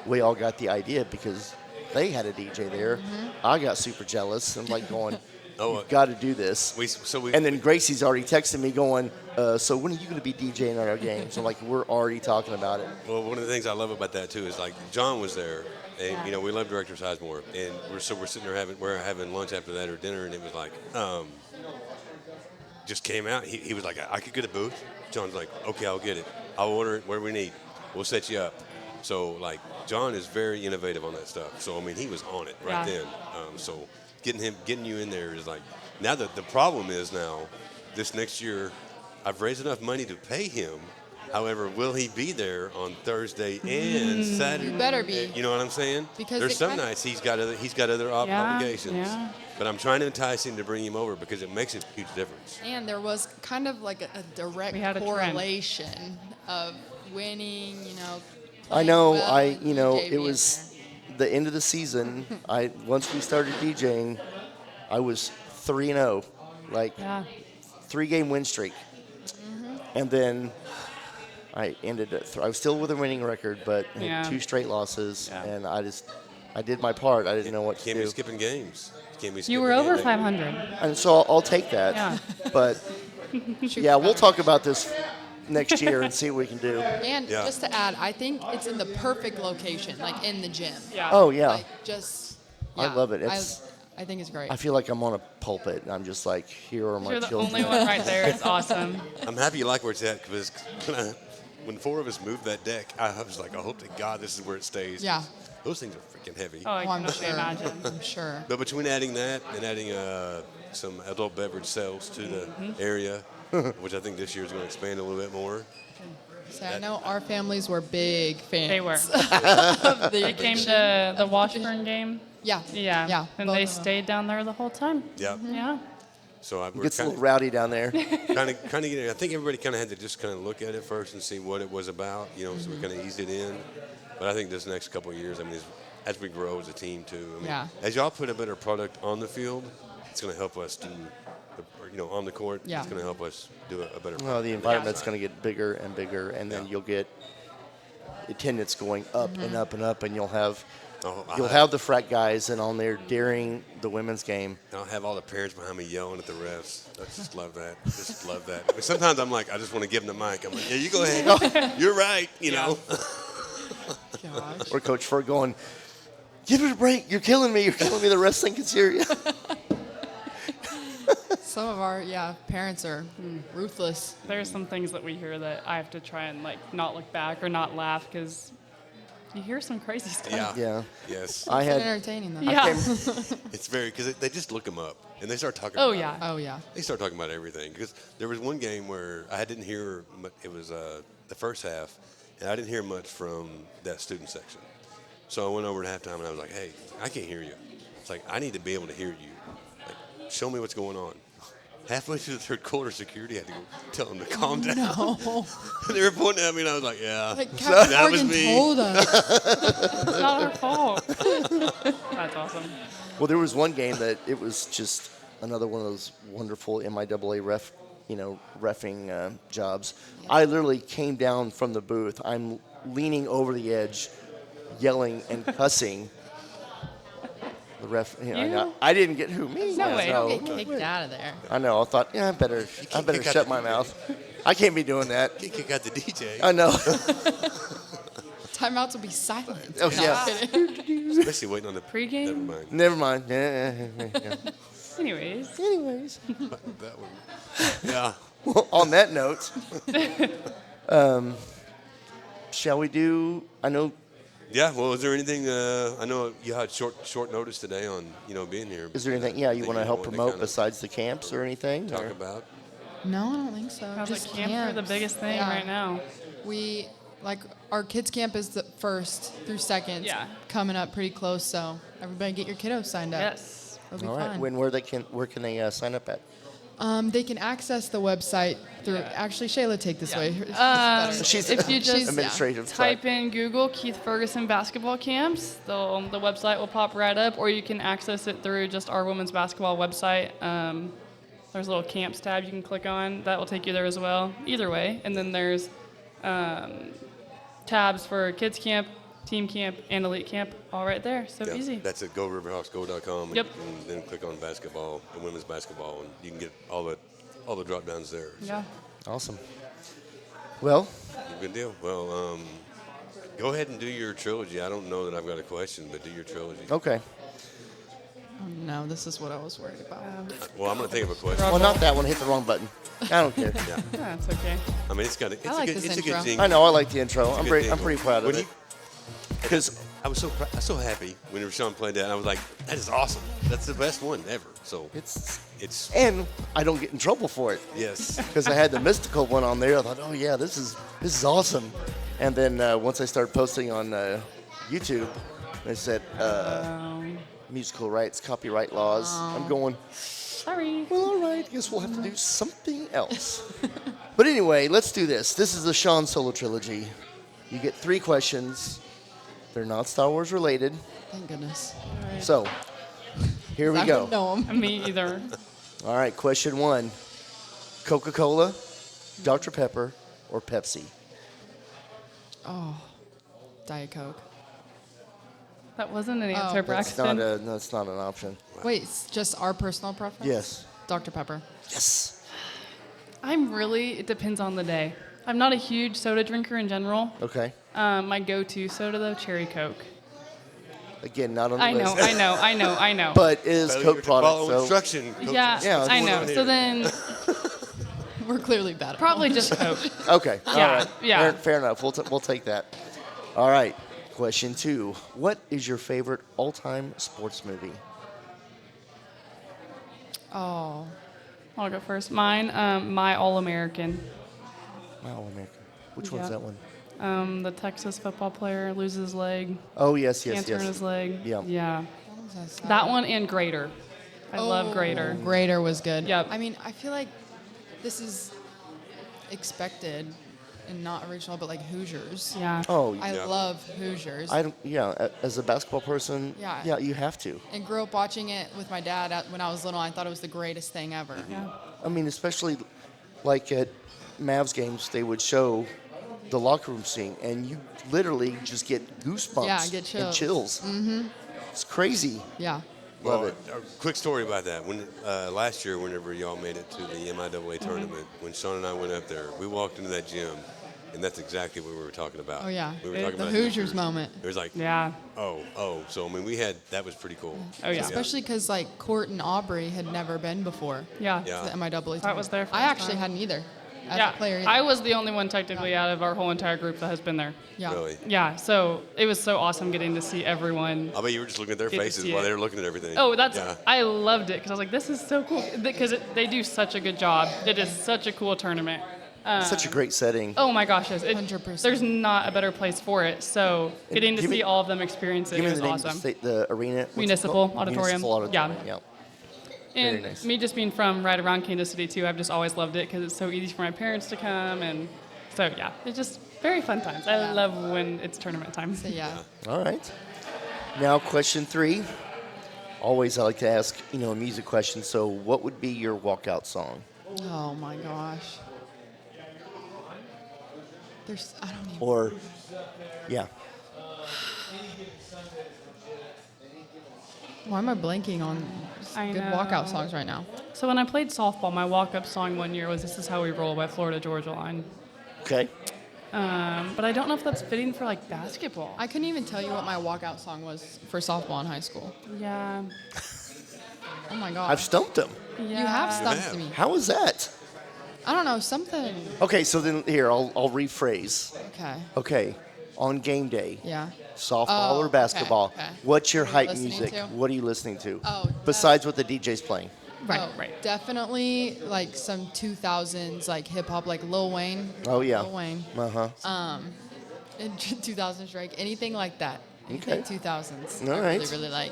Speaker 1: we all got the idea because they had a DJ there.
Speaker 3: Mm-hmm.
Speaker 1: I got super jealous. I'm like going,
Speaker 2: Oh,
Speaker 1: "You've got to do this."
Speaker 2: we
Speaker 1: And then Gracie's already texted me going, "So when are you going to be DJing at our games?" I'm like, "We're already talking about it."
Speaker 2: Well, one of the things I love about that too is like John was there, and we love Director Sizemore, and we're sitting there having lunch after that or dinner, and it was like just came out. He was like, I could get a booth. John's like, okay, I'll get it. I'll order it. What do we need? We'll set you up. So like John is very innovative on that stuff. So I mean he was on it right
Speaker 4: Yeah.
Speaker 2: then. So getting you in there is like now the problem is now this next year I've raised enough money to pay him. However, will he be there on Thursday and Saturday?
Speaker 3: You better be.
Speaker 2: You know what I'm saying?
Speaker 3: Because
Speaker 2: there's
Speaker 3: it
Speaker 2: some
Speaker 3: kinda-
Speaker 2: nights he's got other
Speaker 4: Yeah,
Speaker 2: obligations.
Speaker 4: yeah.
Speaker 2: But I'm trying to entice him to bring him over because it makes a huge difference.
Speaker 3: And there was kind of like a direct
Speaker 4: We had a trend.
Speaker 3: correlation of winning,
Speaker 1: I know.
Speaker 3: playing well and DJ
Speaker 1: It
Speaker 3: being
Speaker 1: was the end of the season. Once we started DJing, I was 3-0, like
Speaker 4: Yeah.
Speaker 1: 3-game win streak, and then I ended at I was still with a winning record, but had
Speaker 4: Yeah.
Speaker 1: 2 straight losses,
Speaker 4: Yeah.
Speaker 1: and I did my part. I didn't know what to
Speaker 2: Can't
Speaker 1: do,
Speaker 2: be skipping games. Can't be
Speaker 4: You
Speaker 2: skipping
Speaker 4: were over
Speaker 2: games.
Speaker 4: 500.
Speaker 1: and so I'll take that.
Speaker 4: Yeah.
Speaker 1: But yeah, we'll talk about this next year and see what we can do.
Speaker 3: And
Speaker 2: Yeah.
Speaker 3: just to add, I think it's in the perfect location, like in the gym.
Speaker 4: Yeah.
Speaker 1: Oh yeah,
Speaker 3: Like just.
Speaker 1: I
Speaker 3: yeah,
Speaker 1: love it. It's-
Speaker 3: I think it's great.
Speaker 1: I feel like I'm on a pulpit, and I'm just like, here are my
Speaker 4: You're the
Speaker 1: children.
Speaker 4: only one right there. It's awesome.
Speaker 2: I'm happy you like where it's at because when 4 of us moved that deck, I was like, I hope to God this is where it stays.
Speaker 3: Yeah.
Speaker 2: Those things are freaking heavy.
Speaker 4: Oh, I
Speaker 3: Oh, I'm
Speaker 4: can only
Speaker 3: sure.
Speaker 4: imagine.
Speaker 3: I'm sure.
Speaker 2: But between adding that and adding some adult beverage sales to the
Speaker 4: Mm-hmm.
Speaker 2: area, which I think this year is going to expand a little bit more.
Speaker 3: So I know our families were big fans.
Speaker 4: They were.
Speaker 3: Of the
Speaker 4: They came to the Washburn game.
Speaker 3: Yeah.
Speaker 4: Yeah.
Speaker 3: Yeah.
Speaker 4: And
Speaker 3: both
Speaker 4: they
Speaker 3: of them.
Speaker 4: stayed down there the whole time.
Speaker 2: Yeah.
Speaker 4: Yeah.
Speaker 2: So
Speaker 1: It
Speaker 2: we're
Speaker 1: gets a
Speaker 2: kind
Speaker 1: little rowdy down there.
Speaker 2: of getting. I think everybody kind of had to just kind of look at it first and see what it was about. So we kind of eased it in. But I think this next couple of years, I mean, as we grow as a team too. I mean,
Speaker 3: Yeah.
Speaker 2: As y'all put a better product on the field, it's going to help us do. On the court,
Speaker 3: Yeah.
Speaker 2: it's going to help us do a better.
Speaker 1: Well, the environment's going to get bigger and bigger, and then
Speaker 2: Yeah.
Speaker 1: you'll get attendance going up and up and up, and you'll have
Speaker 2: Oh,
Speaker 1: the frat guys and on there during the women's game.
Speaker 2: I'll have all the parents behind me yelling at the refs. I just love that. Just love that. I mean, sometimes I'm like, I just want to give them the mic. I'm like, yeah, you go ahead. You're right. You know.
Speaker 3: Gosh.
Speaker 1: Or Coach Ford going, "Give it a break. You're killing me. You're killing me. The refs think it's here."
Speaker 3: Some of our parents are ruthless.
Speaker 4: There's some things that we hear that I have to try and not look back or not laugh because you hear some crazy stuff.
Speaker 2: Yeah.
Speaker 1: Yeah.
Speaker 2: Yes.
Speaker 1: I
Speaker 3: It's
Speaker 1: had
Speaker 3: entertaining though.
Speaker 4: Yeah.
Speaker 2: It's very because they just look them up and they start talking.
Speaker 4: Oh
Speaker 2: about
Speaker 4: yeah.
Speaker 3: Oh yeah.
Speaker 2: They start talking about everything because there was one game where I didn't hear. It was the first half, and I didn't hear much from that student section. So I went over at halftime and I was like, "Hey, I can't hear you. It's like I need to be able to hear you. Like, show me what's going on." Halfway through the third quarter, security had to go tell them to calm down.
Speaker 3: No.
Speaker 2: They were pointing at me, and I was like, "Yeah,
Speaker 3: Like
Speaker 2: that
Speaker 3: Captain
Speaker 2: was
Speaker 3: Morgan
Speaker 2: me."
Speaker 3: told us.
Speaker 4: It's not our fault. That's awesome.
Speaker 1: Well, there was one game that it was just another one of those wonderful MIAA reffing jobs. I literally came down from the booth. I'm leaning over the edge, yelling and cussing. The ref, I didn't get who me.
Speaker 4: No way.
Speaker 3: Don't get kicked out of there.
Speaker 1: I know. I thought, I better
Speaker 2: kick out
Speaker 1: shut
Speaker 2: the
Speaker 1: my
Speaker 2: DJ.
Speaker 1: mouth. I can't be doing that.
Speaker 2: Can't kick out the DJ.
Speaker 1: I know.
Speaker 3: Timeouts will be silent.
Speaker 1: Oh, yeah.
Speaker 2: Especially waiting on the
Speaker 4: Pre-game?
Speaker 2: Never mind.
Speaker 1: Never mind.
Speaker 4: Anyways.
Speaker 1: Anyways.
Speaker 2: That one. Yeah.
Speaker 1: Well, on that note, shall we do? I know.
Speaker 2: Yeah. Well, is there anything? I know you had short notice today on being here.
Speaker 1: Is there anything? Yeah, you
Speaker 2: that
Speaker 1: want to help
Speaker 2: wanted
Speaker 1: promote
Speaker 2: kinda
Speaker 1: besides the camps or anything?
Speaker 2: talk
Speaker 1: or-
Speaker 2: about?
Speaker 3: No, I don't think so.
Speaker 4: Sounds
Speaker 3: Just
Speaker 4: like camps are the
Speaker 3: camps.
Speaker 4: biggest thing
Speaker 3: Yeah.
Speaker 4: right now.
Speaker 3: We our kids camp is the first through second.
Speaker 4: Yeah.
Speaker 3: Coming up pretty close, so everybody get your kiddos signed up.
Speaker 4: Yes.
Speaker 3: It'll be
Speaker 1: All right.
Speaker 3: fun.
Speaker 1: Where can they sign up at?
Speaker 3: They can access the website through.
Speaker 4: Yeah.
Speaker 3: Actually, Shayla, take this way.
Speaker 1: She's
Speaker 4: If you just
Speaker 1: administrative.
Speaker 4: type in Google Keith Ferguson basketball camps, the website will pop right up, or you can access it through just our women's basketball website. There's a little camps tab you can click on. That will take you there as well. Either way. And then there's tabs for kids camp, team camp, and elite camp, all right there. So
Speaker 2: Yeah,
Speaker 4: easy.
Speaker 2: that's at GoRiverhawksGo.com.
Speaker 4: Yep.
Speaker 2: And then click on basketball, the women's basketball, and you can get all the drop downs there.
Speaker 4: Yeah.
Speaker 1: Awesome. Well,
Speaker 2: Good deal. Well, go ahead and do your trilogy. I don't know that I've got a question, but do your trilogy.
Speaker 1: okay.
Speaker 3: No, this is what I was worried about.
Speaker 2: Well, I'm going to think of a question.
Speaker 1: Well, not that one. Hit the wrong button. I don't care.
Speaker 2: Yeah.
Speaker 4: Yeah, it's okay.
Speaker 2: I mean, it's
Speaker 3: I like this
Speaker 2: a good
Speaker 3: intro.
Speaker 2: jingle.
Speaker 1: I know. I like the intro.
Speaker 2: It's a
Speaker 1: I'm
Speaker 2: good
Speaker 1: I'm
Speaker 2: jingle.
Speaker 1: pretty proud of
Speaker 2: When
Speaker 1: it.
Speaker 2: you-
Speaker 1: Because
Speaker 2: I was so happy when Rashawn played that. And I was like, that is awesome. That's the best one ever. So
Speaker 1: it's and I don't get in trouble for it
Speaker 2: yes.
Speaker 1: because I had the mystical one on there. I thought, oh yeah, this is awesome. And then once I started posting on YouTube, they said musical rights, copyright laws. I'm going.
Speaker 4: Sorry.
Speaker 1: Well, all right. I guess we'll have to do something else. But anyway, let's do this. This is the Sean Solo trilogy. You get 3 questions. They're not Star Wars related.
Speaker 3: Thank goodness.
Speaker 1: So here we
Speaker 3: I
Speaker 1: go.
Speaker 3: don't know 'em.
Speaker 4: Me either.
Speaker 1: All right, question 1. Coca-Cola, Dr. Pepper, or Pepsi?
Speaker 3: Diet Coke.
Speaker 4: That wasn't an answer,
Speaker 3: Oh.
Speaker 4: Braxton.
Speaker 1: That's not an option.
Speaker 3: Wait, it's just our personal preference?
Speaker 1: Yes.
Speaker 3: Dr. Pepper.
Speaker 1: Yes.
Speaker 4: It depends on the day. I'm not a huge soda drinker in general.
Speaker 1: Okay.
Speaker 4: My go-to soda, though, Cherry Coke.
Speaker 1: Again, not on the
Speaker 4: I know,
Speaker 1: list.
Speaker 4: I know.
Speaker 1: But it is
Speaker 2: Failure
Speaker 1: Coke
Speaker 2: to
Speaker 1: product,
Speaker 2: follow
Speaker 1: so
Speaker 2: instruction. Coach.
Speaker 4: Yeah,
Speaker 1: Yeah, what's
Speaker 4: I
Speaker 1: going
Speaker 4: know.
Speaker 2: on
Speaker 4: So
Speaker 2: here?
Speaker 4: then,
Speaker 3: We're clearly bad at
Speaker 4: probably just Coke.
Speaker 1: okay. All
Speaker 4: Yeah,
Speaker 1: right.
Speaker 4: yeah.
Speaker 1: Fair enough. We'll take that. All right. Question 2. What is your favorite all-time sports movie?
Speaker 3: Oh,
Speaker 4: I'll go first. Mine, My All-American.
Speaker 1: My All-American. Which one's
Speaker 4: Yeah.
Speaker 1: that one?
Speaker 4: The Texas football player loses his leg,
Speaker 1: Oh, yes.
Speaker 4: can't turn his leg.
Speaker 1: Yeah.
Speaker 4: Yeah.
Speaker 3: what was that?
Speaker 4: That one and Greater. I love Greater.
Speaker 3: Greater was good.
Speaker 4: Yep.
Speaker 3: I mean, I feel like this is expected and not original, but like Hoosiers.
Speaker 4: Yeah.
Speaker 1: Oh,
Speaker 3: I
Speaker 2: Yeah.
Speaker 3: love Hoosiers.
Speaker 1: as a basketball person,
Speaker 3: Yeah.
Speaker 1: you have to.
Speaker 3: And grew up watching it with my dad when I was little. I thought it was the greatest thing ever.
Speaker 4: Yeah.
Speaker 1: I mean, especially like at Mavs games, they would show the locker room scene, and you literally just get goosebumps
Speaker 3: Yeah, get
Speaker 1: and
Speaker 3: chills.
Speaker 1: chills. Mm-hmm. It's crazy.
Speaker 3: Yeah.
Speaker 1: Love
Speaker 2: Well,
Speaker 1: it.
Speaker 2: a quick story about that. When last year, whenever y'all made it to the MIAA tournament, when Sean and I went up there, we walked into that gym, and that's exactly what we were talking about.
Speaker 3: Oh, yeah.
Speaker 2: We were
Speaker 3: The
Speaker 2: talking about
Speaker 3: Hoosiers moment.
Speaker 2: It was like,
Speaker 4: Yeah.
Speaker 2: oh. So I mean, that was pretty cool.
Speaker 4: Oh, yeah.
Speaker 3: Especially because like Court and Aubrey had never been before.
Speaker 4: Yeah.
Speaker 2: Yeah.
Speaker 3: To the MIAA.
Speaker 4: That was their
Speaker 3: I
Speaker 4: first
Speaker 3: actually
Speaker 4: time.
Speaker 3: hadn't either. As
Speaker 4: Yeah.
Speaker 3: a player. Either.
Speaker 4: I was the only one technically out of our whole entire group that has been there.
Speaker 3: Yeah.
Speaker 2: Really.
Speaker 4: Yeah. So it was so awesome getting to see everyone.
Speaker 2: I bet you were just looking at their
Speaker 4: Get to
Speaker 2: faces
Speaker 4: see
Speaker 2: while
Speaker 4: it.
Speaker 2: they were looking at everything.
Speaker 4: Oh,
Speaker 2: Yeah.
Speaker 4: I loved it because I was like, this is so cool because they do such a good job. It is such a cool tournament.
Speaker 1: Such a great setting.
Speaker 4: Oh my gosh, yes.
Speaker 3: 100%.
Speaker 4: There's not a better place for it. So getting to
Speaker 1: give me-
Speaker 4: see all of them experience it
Speaker 1: Give me
Speaker 4: was
Speaker 1: the name
Speaker 4: awesome.
Speaker 1: of the arena. What's it
Speaker 4: Municipal
Speaker 1: called?
Speaker 4: Auditorium.
Speaker 1: Municipal Auditorium.
Speaker 4: Yeah.
Speaker 1: Yeah.
Speaker 4: And
Speaker 1: nice.
Speaker 4: me just being from right around Kansas City too, I've just always loved it because it's so easy for my parents to come, and so yeah, it's just very fun times. I love when it's tournament time.
Speaker 3: So yeah.
Speaker 1: All right. Now, question 3. Always I like to ask, a music question. So, what would be your walkout song?
Speaker 3: Oh my gosh. I don't even.
Speaker 1: Or, yeah.
Speaker 3: Why am I blanking on
Speaker 4: I
Speaker 3: good
Speaker 4: know.
Speaker 3: walkout songs right now?
Speaker 4: So when I played softball, my walk-up song one year was "This Is How We Roll" by Florida Georgia Line.
Speaker 1: Okay.
Speaker 4: But I don't know if that's fitting for like basketball.
Speaker 3: I couldn't even tell you what my walkout song was for softball in high school.
Speaker 4: Yeah.
Speaker 3: Oh my god.
Speaker 1: I've stumped him.
Speaker 4: Yeah.
Speaker 3: You have stumped
Speaker 2: have.
Speaker 3: me.
Speaker 1: How is that?
Speaker 3: I don't know, something.
Speaker 1: Okay, so then here, I'll rephrase.
Speaker 3: Okay.
Speaker 1: Okay, on game day,
Speaker 3: Yeah.
Speaker 1: softball
Speaker 3: Oh,
Speaker 1: or basketball,
Speaker 3: okay.
Speaker 1: what's your
Speaker 3: What are you
Speaker 1: hype
Speaker 3: listening
Speaker 1: music?
Speaker 3: to?
Speaker 1: What are you listening to?
Speaker 3: Oh,
Speaker 1: Besides what the DJ's playing.
Speaker 4: Right.
Speaker 3: Oh,
Speaker 4: Right.
Speaker 3: definitely like some 2000s like hip hop, like Lil Wayne.
Speaker 1: Oh, yeah.
Speaker 3: Lil Wayne.
Speaker 1: Uh-huh.
Speaker 3: And 2000s Drake, anything like that. Anything
Speaker 1: Okay.
Speaker 3: 2000s.
Speaker 1: All
Speaker 3: I
Speaker 1: right.
Speaker 3: really, really like.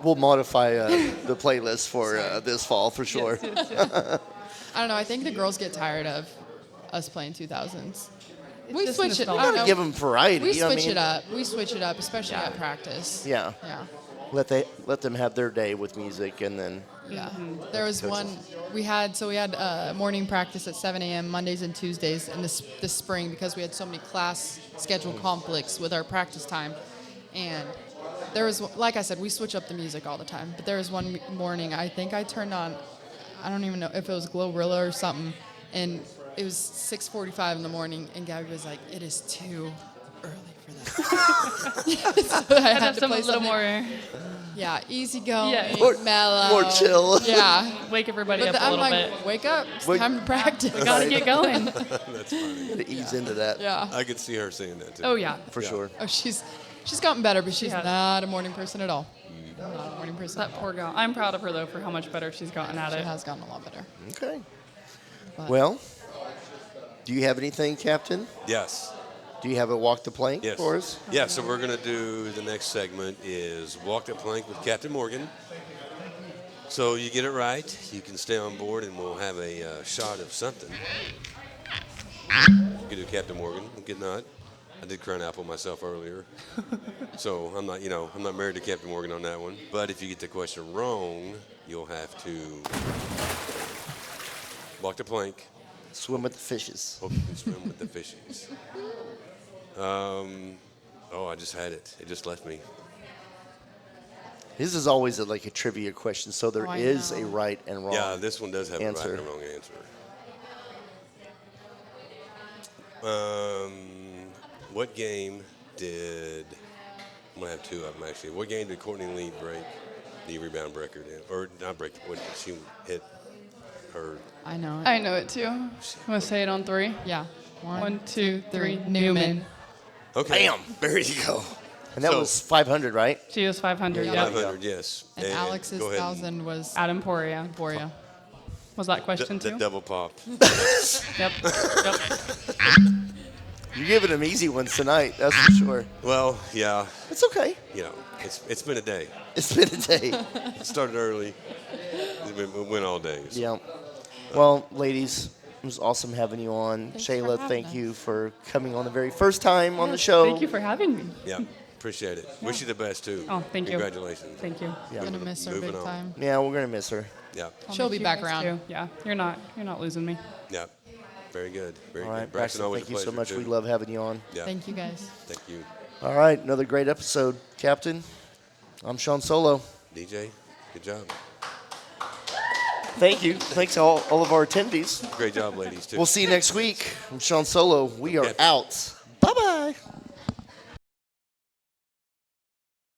Speaker 1: We'll modify the playlist for this fall for sure.
Speaker 3: I don't know. I think the girls get tired of us playing 2000s. We
Speaker 4: just
Speaker 3: switch it. I
Speaker 4: nostalgia.
Speaker 3: don't know.
Speaker 1: Give them variety.
Speaker 3: We
Speaker 1: I
Speaker 3: switch
Speaker 1: mean,
Speaker 3: it up. We switch it up, especially at practice.
Speaker 1: Yeah.
Speaker 3: Yeah.
Speaker 1: Let them have their day with music, and then
Speaker 3: Yeah. There was one we had morning practice at 7 a.m. Mondays and Tuesdays in this spring because we had so many class schedule conflicts with our practice time, and there was, like I said, we switch up the music all the time. But there was one morning I think I turned on, I don't even know if it was Glorilla or something, and it was 6:45 in the morning, and Gabby was like, "It is too early for that." So I had
Speaker 4: Have
Speaker 3: to
Speaker 4: some a
Speaker 3: play
Speaker 4: little
Speaker 3: something.
Speaker 4: more.
Speaker 3: Yeah, easy going,
Speaker 4: Yeah.
Speaker 3: mellow,
Speaker 1: more chill.
Speaker 3: Yeah.
Speaker 4: Wake everybody
Speaker 3: But
Speaker 4: up a
Speaker 3: I'm
Speaker 4: little
Speaker 3: like,
Speaker 4: bit.
Speaker 3: wake up, it's
Speaker 1: Wake-
Speaker 3: time to practice.
Speaker 4: Gotta get going.
Speaker 2: That's funny.
Speaker 1: To ease into that.
Speaker 3: Yeah.
Speaker 2: I could see her saying that too.
Speaker 4: Oh yeah.
Speaker 1: For
Speaker 2: Yeah.
Speaker 1: sure.
Speaker 3: Oh, she's gotten better, but she's
Speaker 4: has.
Speaker 3: not a morning person at all. Not a morning person.
Speaker 4: That
Speaker 3: at all.
Speaker 4: poor girl. I'm proud of her though for how much better she's gotten at
Speaker 3: She
Speaker 4: it.
Speaker 3: has gotten a lot better.
Speaker 1: Okay.
Speaker 3: But-
Speaker 1: Well, do you have anything, Captain?
Speaker 2: Yes.
Speaker 1: Do you have a walk the plank
Speaker 2: Yes.
Speaker 1: for us?
Speaker 2: Yeah, so we're going to do the next segment is Walk the Plank with Captain Morgan. So you get it right, you can stay on board and we'll have a shot of something. You can do Captain Morgan, you could not. I did Crown Apple myself earlier. So I'm not married to Captain Morgan on that one. But if you get the question wrong, you'll have to walk the plank.
Speaker 1: Swim with the fishes.
Speaker 2: Hope you can swim with the fishies. I just had it. It just left me.
Speaker 1: This is always like a trivia question, so there
Speaker 3: Oh, I
Speaker 1: is
Speaker 3: know.
Speaker 1: a right and wrong.
Speaker 2: Yeah, this one does have
Speaker 1: answer.
Speaker 2: a right and a wrong answer. What game did... I'm going to have two of them, actually. What game did Courtney Lee break the rebound record in? Or not break, what did she hit her...
Speaker 3: I know it.
Speaker 4: I know it too. I'm gonna say it on three.
Speaker 3: Yeah.
Speaker 4: 1, 2, 3.
Speaker 3: Newman.
Speaker 2: Okay.
Speaker 1: Bam! There you go. And that
Speaker 2: So-
Speaker 1: was 500, right?
Speaker 4: She was 500.
Speaker 3: Yeah.
Speaker 4: Yeah.
Speaker 2: 500, yes.
Speaker 3: And Alex's
Speaker 2: go ahead
Speaker 3: 1,000 was
Speaker 4: Adam Poria.
Speaker 3: Emporia.
Speaker 4: Was that question
Speaker 2: The
Speaker 4: too?
Speaker 2: double pop.
Speaker 4: Yep. Yep.
Speaker 1: You're giving them easy ones tonight, that's for sure.
Speaker 2: Well, yeah,
Speaker 1: It's okay.
Speaker 2: it's been a day.
Speaker 1: It's been a day.
Speaker 2: It started early. It went all day. So.
Speaker 1: Yeah. Well, ladies, it was awesome having you on.
Speaker 3: Thanks for
Speaker 1: Shayla,
Speaker 3: having
Speaker 1: thank
Speaker 3: us.
Speaker 1: you for coming on the very first time on the show.
Speaker 4: Thank you for having me.
Speaker 2: Yeah, appreciate it. Wish you the best too.
Speaker 4: Oh, thank you.
Speaker 2: Congratulations.
Speaker 4: Thank you.
Speaker 1: Yeah.
Speaker 3: Gonna miss her
Speaker 2: Moving
Speaker 3: big
Speaker 2: on.
Speaker 3: time.
Speaker 1: Yeah, we're gonna miss her.
Speaker 2: Yeah,
Speaker 3: She'll
Speaker 4: miss
Speaker 3: be
Speaker 4: you
Speaker 3: back
Speaker 4: guys,
Speaker 3: around.
Speaker 4: too. Yeah. You're not losing me.
Speaker 2: yeah. Very good. Very
Speaker 1: All
Speaker 2: good.
Speaker 1: right,
Speaker 2: Braxton,
Speaker 1: Braxton,
Speaker 2: always
Speaker 1: thank
Speaker 2: a
Speaker 1: you so
Speaker 2: pleasure,
Speaker 1: much.
Speaker 2: too.
Speaker 1: We love having you on.
Speaker 2: Yeah.
Speaker 3: Thank you guys.
Speaker 2: Thank you.
Speaker 1: All right, another great episode, Captain. I'm Sean Solo.
Speaker 2: DJ, good job.
Speaker 1: Thank you. Thanks to all of our attendees.
Speaker 2: Great job, ladies, too.
Speaker 1: We'll see you next week. I'm Sean Solo. We are
Speaker 2: Captain.
Speaker 1: out.